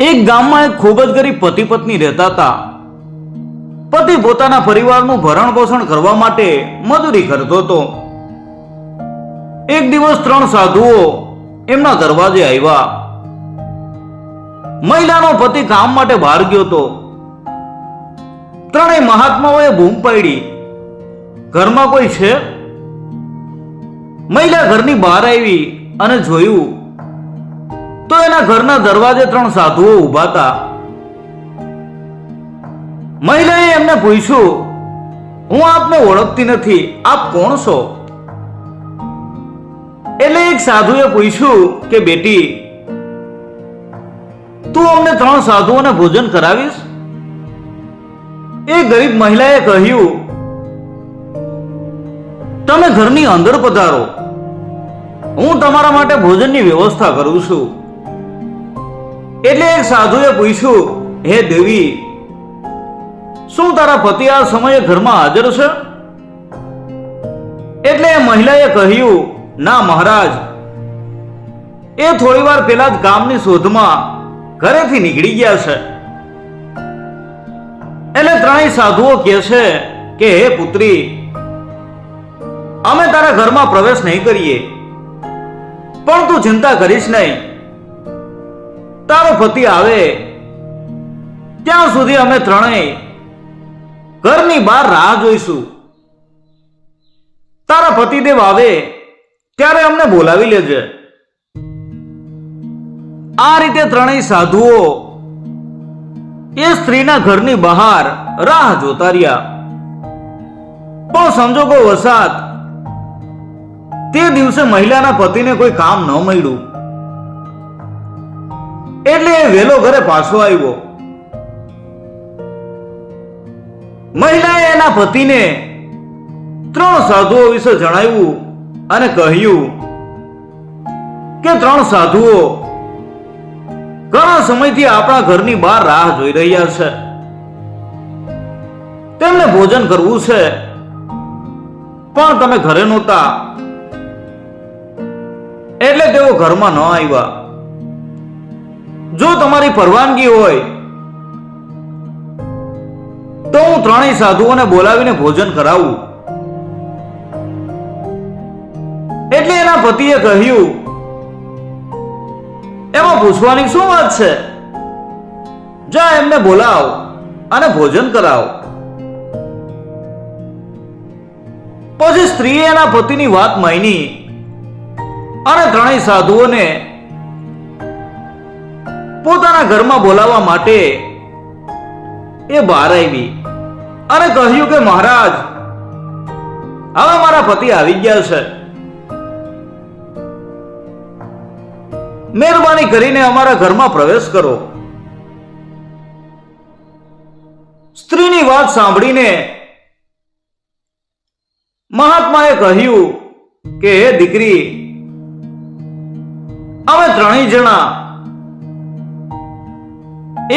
એક ગામમાં એક ખૂબ જ ગરીબ પતિ પત્ની રહેતા હતા. પતિ પોતાના પરિવારનું ભરણ પોષણ કરવા માટે મજૂરી કરતો હતો. એક દિવસ 3 સાધુઓ એમના દરવાજે આવ્યા. મહિલાનો પતિ કામ માટે બહાર ગયો હતો. ત્રણેય મહાત્માઓએ બૂમ પાડી, ઘરમાં કોઈ છે? મહિલા ઘરની બહાર આવી અને જોયું તો એના ઘરના દરવાજે 3 સાધુઓ ઊભા હતા. મહિલાએ એમને પૂછ્યું, હું આપને ઓળખતી નથી, આપ કોણ છો? એટલે એક સાધુએ પૂછ્યું કે બેટી, તું અમને 3 સાધુઓને ભોજન કરાવીશ? એ ગરીબ મહિલાએ કહ્યું, તમે ઘરની અંદર પધારો, હું તમારા માટે ભોજનની વ્યવસ્થા કરું છું. એટલે એક સાધુએ પૂછ્યું, હે દેવી, શું તારા પતિ આ સમયે ઘરમાં હાજર છે? એટલે એ મહિલાએ કહ્યું, ના મહારાજ, એ થોડી વાર પહેલા જ કામની શોધમાં ઘરેથી નીકળી ગયા છે. એટલે 3 સાધુઓ કહે છે કે હે પુત્રી, અમે તારા ઘરમાં પ્રવેશ નહીં કરીએ, પણ તું ચિંતા કરીશ નહીં. તારો પતિ આવે ત્યાં સુધી અમે ત્રણેય ઘરની બહાર રાહ જોઈશું. તારા પતિદેવ આવે ત્યારે અમને બોલાવી લેજે. આ રીતે 3 સાધુઓ એ સ્ત્રીના ઘરની બહાર રાહ જોતા રહ્યા. પણ સંજોગો વસાત તે દિવસે મહિલાના પતિને કોઈ કામ ન મળ્યું. એટલે એ વેલો ઘરે પાછો આવ્યો. મહિલાએ એના પતિને 3 સાધુઓ વિશે જણાવ્યું અને કહ્યું કે 3 સાધુઓ ઘણા સમયથી આપણા ઘરની બહાર રાહ જોઈ રહ્યા છે. તેમને ભોજન કરવું છે, પણ તમે ઘરે નહોતા એટલે તેઓ ઘરમાં ન આવ્યા. જો તમારી પરવાનગી હોય તો હું 3 સાધુઓને બોલાવીને ભોજન કરાવું. એટલે એના પતિએ કહ્યું, એમાં પૂછવાની શું વાત છે? જા એમને બોલાવ અને ભોજન કરાવ. પછી સ્ત્રીએ એના પતિની વાત માની અને 3 સાધુઓને પોતાના ઘરમાં બોલાવવા માટે એ બહાર આવી અને કહ્યું કે મહારાજ, હવે મારા પતિ આવી ગયા છે. મહેરબાની કરીને અમારા ઘરમાં પ્રવેશ કરો. સ્ત્રીની વાત સાંભળીને મહાત્માએ કહ્યું કે હે દીકરી, અમે 3 જણા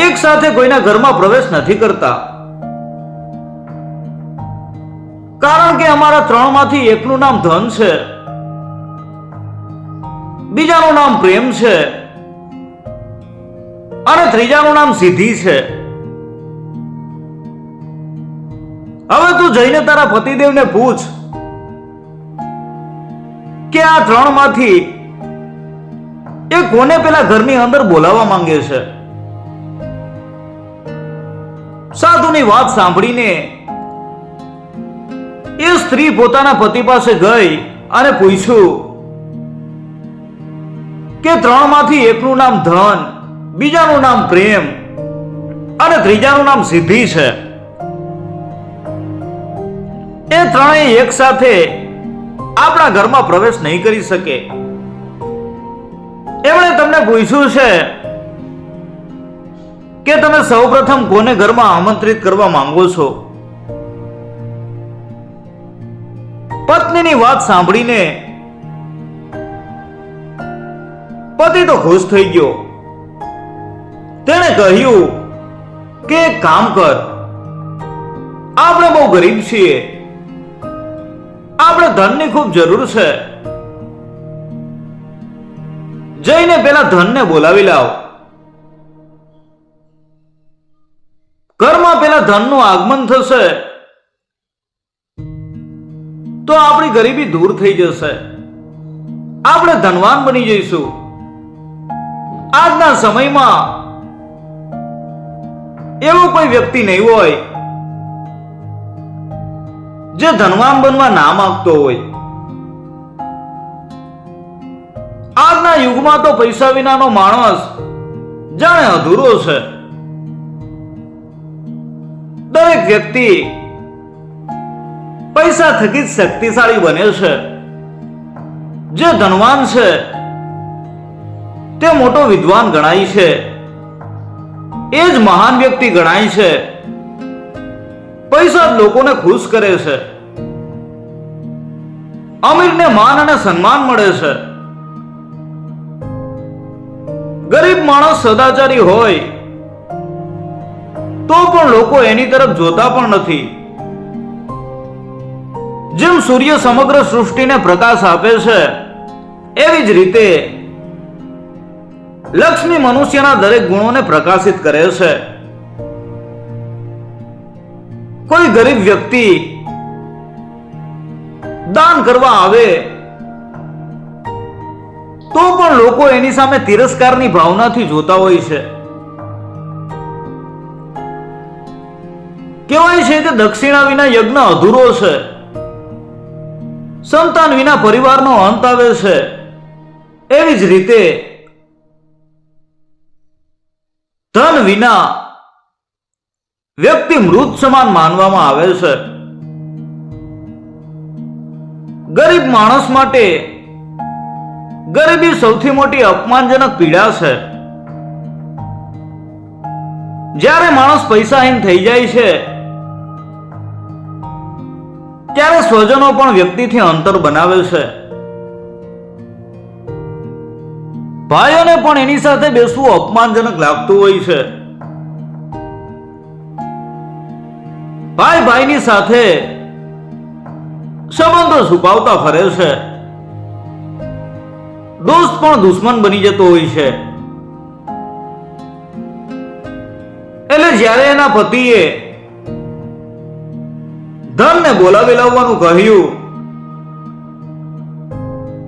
એક સાથે કોઈના ઘરમાં પ્રવેશ નથી કરતા, કારણ કે અમારા 3 માંથી એકનું નામ ધન છે, બીજાનું નામ પ્રેમ છે અને ત્રીજાનું નામ સિદ્ધિ છે. હવે તું જઈને તારા પતિદેવને પૂછ કે આ 3 માંથી એ કોને પેલા ઘરની અંદર બોલાવવા માંગે છે. સાધુની વાત સાંભળીને એ સ્ત્રી પોતાના પતિ પાસે ગઈ અને પૂછ્યું કે 3 માંથી એકનું નામ ધન, બીજાનું નામ પ્રેમ અને ત્રીજાનું નામ સિદ્ધિ છે. એ 3 એક સાથે આપણા ઘરમાં પ્રવેશ નહીં કરી શકે. એમણે તમને પૂછ્યું છે કે તમે સૌપ્રથમ કોને ઘરમાં આમંત્રિત કરવા માંગો છો? પત્નીની વાત સાંભળીને પતિ તો ખુશ થઈ ગયો. તેણે કહ્યું કે એક કામ કર, આપણે બહુ ગરીબ છીએ, આપણે ધનની ખૂબ જરૂર છે, જઈને પેલા ધનને બોલાવી લાવ. ઘરમાં પેલા ધનનું આગમન થશે તો આપણી ગરીબી દૂર થઈ જશે, આપણે ધનવાન બની જઈશું. આજના સમયમાં એવું કોઈ વ્યક્તિ નહીં હોય જે ધનવાન બનવા ના માંગતો હોય. આજના યુગમાં તો પૈસા વિનાનો માણસ જાણે અધૂરો છે. દરેક વ્યક્તિ પૈસા થકી જ શક્તિશાળી બને છે. જે ધનવાન છે તે મોટો વિદ્વાન ગણાય છે, એ જ મહાન વ્યક્તિ ગણાય છે. પૈસા જ લોકોને ખુશ કરે છે. અમીરને માન અને સન્માન મળે છે. ગરીબ માણસ સદાચારી હોય તો પણ લોકો એની તરફ જોતા પણ નથી. જેમ સૂર્ય સમગ્ર સૃષ્ટિને પ્રકાશ આપે છે, એવી જ રીતે લક્ષ્મી મનુષ્યના દરેક ગુણોને પ્રકાશિત કરે છે. કોઈ ગરીબ વ્યક્તિ દાન કરવા આવે તો પણ લોકો એની સામે તિરસ્કારની ભાવનાથી જોતા હોય છે. કહેવાય છે કે દક્ષિણા વિના યજ્ઞ અધૂરો છે, સંતાન વિના પરિવારનો અંત આવે છે. એવી જ રીતે ધન વિના વ્યક્તિ મૃત સમાન માનવામાં આવે છે. ગરીબ માણસ માટે ગરીબી સૌથી મોટી અપમાનજનક પીડા છે. જ્યારે માણસ પૈસાહીન થઈ જાય છે ત્યારે સ્વજનો પણ વ્યક્તિથી અંતર બનાવે છે. ભાઈઓને પણ એની સાથે બેસવું અપમાનજનક લાગતું હોય છે. ભાઈ ભાઈની સાથે સંબંધો છુપાવતા ફરે છે. દોસ્ત પણ દુશ્મન બની જતો હોય છે. એટલે જ્યારે એના પતિએ ધનને બોલાવી લાવવાનું કહ્યું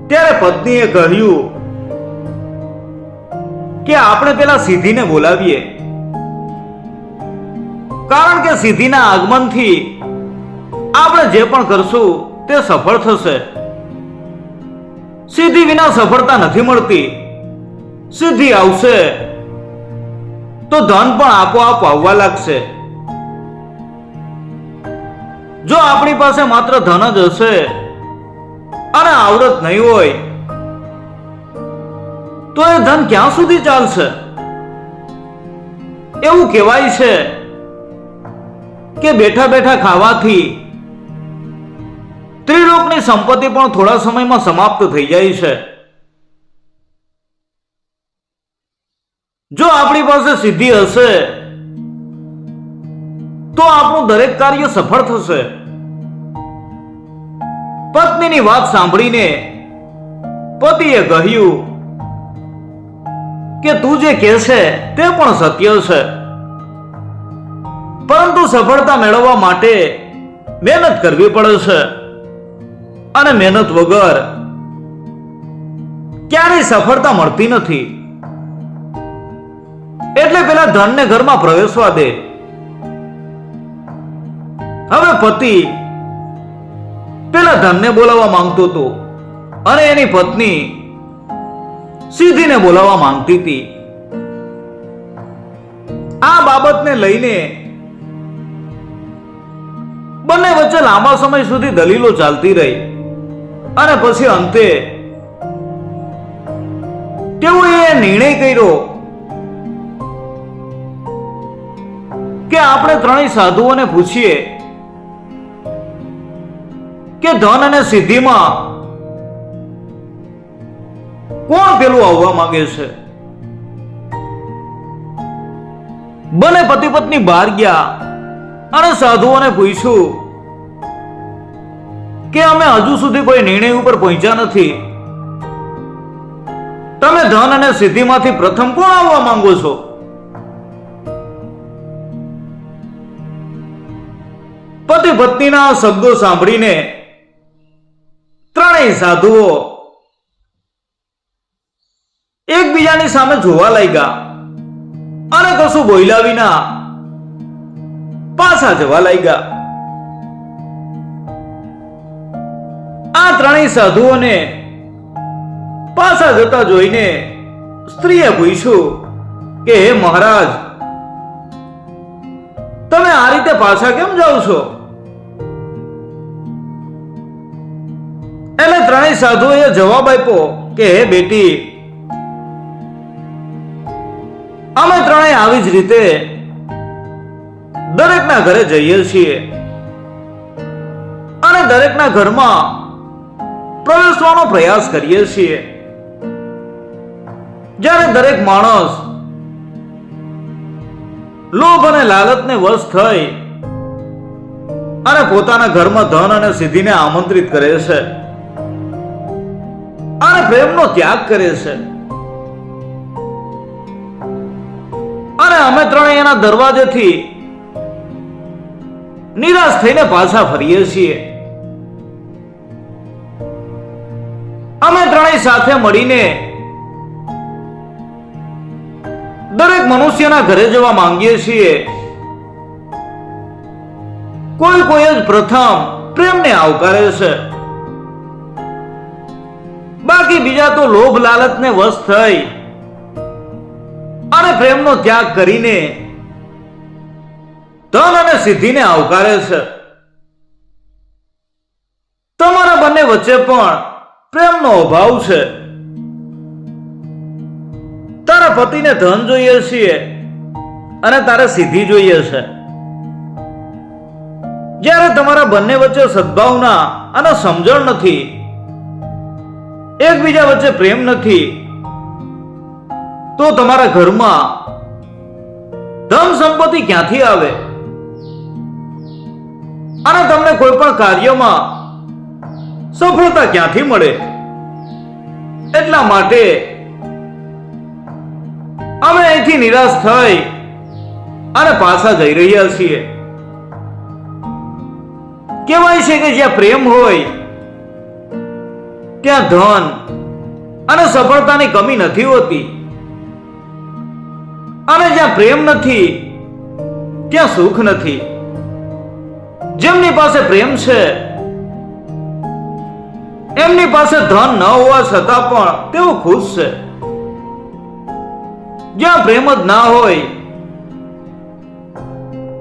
ત્યારે પત્નીએ કહ્યું કે આપણે પેલા સિદ્ધિને બોલાવીએ, કારણ કે સિદ્ધિના આગમનથી આપણે જે પણ કરશું તે સફળ થશે. સિદ્ધિ વિના સફળતા નથી મળતી. સિદ્ધિ આવશે તો ધન પણ આપોઆપ આવવા લાગશે. જો આપણી પાસે માત્ર ધન જ હશે અને આવડત નહીં હોય તો એ ધન ક્યાં સુધી ચાલશે? એવું કહેવાય છે કે બેઠા બેઠા ખાવાથી ત્રિલોકની સંપત્તિ પણ થોડા સમયમાં સમાપ્ત થઈ જાય છે. જો આપણી પાસે સિદ્ધિ હશે તો આપણું દરેક કાર્ય સફળ થશે. પત્નીની વાત સાંભળીને પતિએ કહ્યું કે તું જે કહે છે તે પણ સત્ય છે, પરંતુ સફળતા મેળવવા માટે મહેનત કરવી પડે છે અને મહેનત વગર ક્યારેય સફળતા મળતી નથી. એટલે પેલા ધનને ઘરમાં પ્રવેશવા દે. હવે પતિ પેલા ધનને બોલાવવા માંગતો હતો અને એની પત્ની સિદ્ધિને બોલાવવા માંગતી હતી. આ બાબતને લઈને બંને વચ્ચે લાંબા સમય સુધી દલીલો ચાલતી રહી અને પછી અંતે તેઓએ નિર્ણય કર્યો કે આપણે ત્રણેય સાધુઓને પૂછીએ કે ધન અને સિદ્ધિમાં કોણ પેલું આવવા માંગે છે. બંને પતિ પત્ની બહાર ગયા અને સાધુઓને પૂછ્યું કે અમે હજુ સુધી કોઈ નિર્ણય ઉપર પહોંચ્યા નથી. તમે ધન અને સિદ્ધિમાંથી પ્રથમ કોણ આવવા માંગો છો? પત્નીના શબ્દો સાંભળીને ત્રણેય સાધુઓ એકબીજાની સામે જોવા લાગ્યા અને કશું બોલ્યા વિના પાછા જવા લાગ્યા. આ ત્રણેય સાધુઓને પાછા જતા જોઈને સ્ત્રીએ પૂછ્યું કે હે મહારાજ, તમે આ રીતે પાછા કેમ જાઓ છો? એટલે ત્રણેય સાધુઓએ જવાબ આપ્યો કે હે બેટી, અમે ત્રણેય આવી જ રીતે દરેકના ઘરે જઈએ છીએ અને દરેકના ઘરમાં પ્રવેશવાનો પ્રયાસ કરીએ છીએ. જ્યારે દરેક માણસ લોભ અને લાલચને વશ થઈ અને પોતાના ઘરમાં ધન અને સિદ્ધિને આમંત્રિત કરે છે અને પ્રેમનો ત્યાગ કરે છે, અને અમે ત્રણેય એના દરવાજેથી નિરાશ થઈને પાછા ફરીએ છીએ. અમે ત્રણેય સાથે મળીને દરેક મનુષ્યના ઘરે જવા માંગીએ છીએ. કોઈ કોઈ જ પ્રથમ પ્રેમને આવકારે છે, બાકી બીજા તો લોભ લાલચને વશ થઈ અને પ્રેમનો ત્યાગ કરીને ધન અને સિદ્ધિને આવકારે છે. તમારા બંને વચ્ચે પણ પ્રેમનો અભાવ છે. તારા પતિને ધન જોઈએ છીએ અને તારે સિદ્ધિ જોઈએ છે, જ્યારે તમારા બંને વચ્ચે સદભાવના અને સમજણ નથી, એકબીજા વચ્ચે પ્રેમ નથી, તો તમારા ઘરમાં ધન સંપત્તિ ક્યાંથી આવે અને તમને કોઈ પણ કાર્યમાં સફળતા ક્યાંથી મળે? એટલા માટે અમે અહીંથી નિરાશ થઈ અને પાછા જઈ રહ્યા છીએ. કહેવાય છે કે જ્યાં પ્રેમ હોય ત્યાં ધન અને સફળતાની કમી નથી હોતી, અને જ્યાં પ્રેમ નથી ત્યાં સુખ નથી. જેમની પાસે પ્રેમ છે એમની પાસે ધન ન હોવા છતાં પણ તેઓ ખુશ છે. જ્યાં પ્રેમ જ ના હોય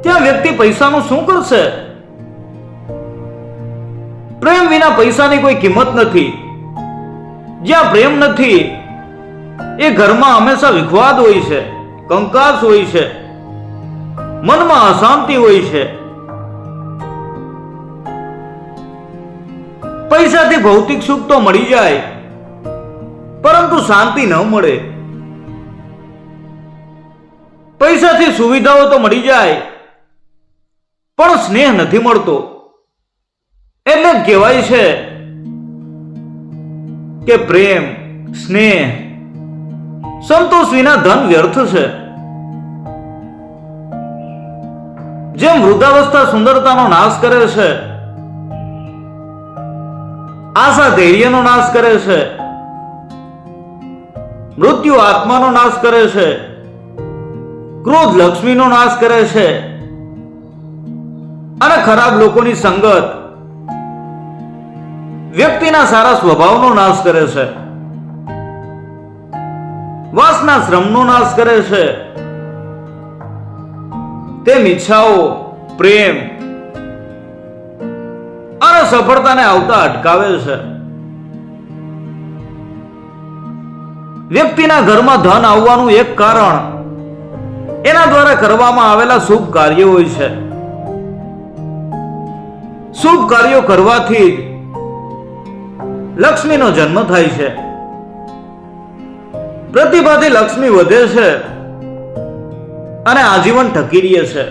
ત્યાં વ્યક્તિ પૈસાનું શું કરશે? પ્રેમ વિના પૈસાની કોઈ કિંમત નથી. જ્યાં પ્રેમ નથી એ ઘરમાં હંમેશા વિખવાદ હોય છે, કંકાસ હોય છે, મનમાં અશાંતિ હોય છે. પૈસાથી ભૌતિક સુખ તો મળી જાય પરંતુ શાંતિ ન મળે. પૈસાથી સુવિધાઓ તો મળી જાય પણ સ્નેહ નથી મળતો. એટલે જ કહેવાય છે કે પ્રેમ, સ્નેહ, સંતોષ વિના ધન વ્યર્થ છે. જેમ વૃદ્ધાવસ્થા સુંદરતાનો નાશ કરે છે, આશા ધૈર્યનો નાશ કરે છે, મૃત્યુ આત્માનો નાશ કરે છે, ક્રોધ લક્ષ્મીનો નાશ કરે છે, અને ખરાબ લોકોની સંગત વ્યક્તિના સારા સ્વભાવનો નાશ કરે છે, વાસના શ્રમનો નાશ કરે છે, તેમ ઈચ્છાઓ, પ્રેમ અને સફળતાને આવતા અટકાવે છે. વ્યક્તિના ઘરમાં ધન આવવાનું એક કારણ એના દ્વારા કરવામાં આવેલા શુભ કાર્યો હોય છે. શુભ કાર્યો કરવાથી જ લક્ષ્મીનો જન્મ થાય છે. પ્રતિભાથી લક્ષ્મી વધે છે અને આજીવન ટકી રહે છે.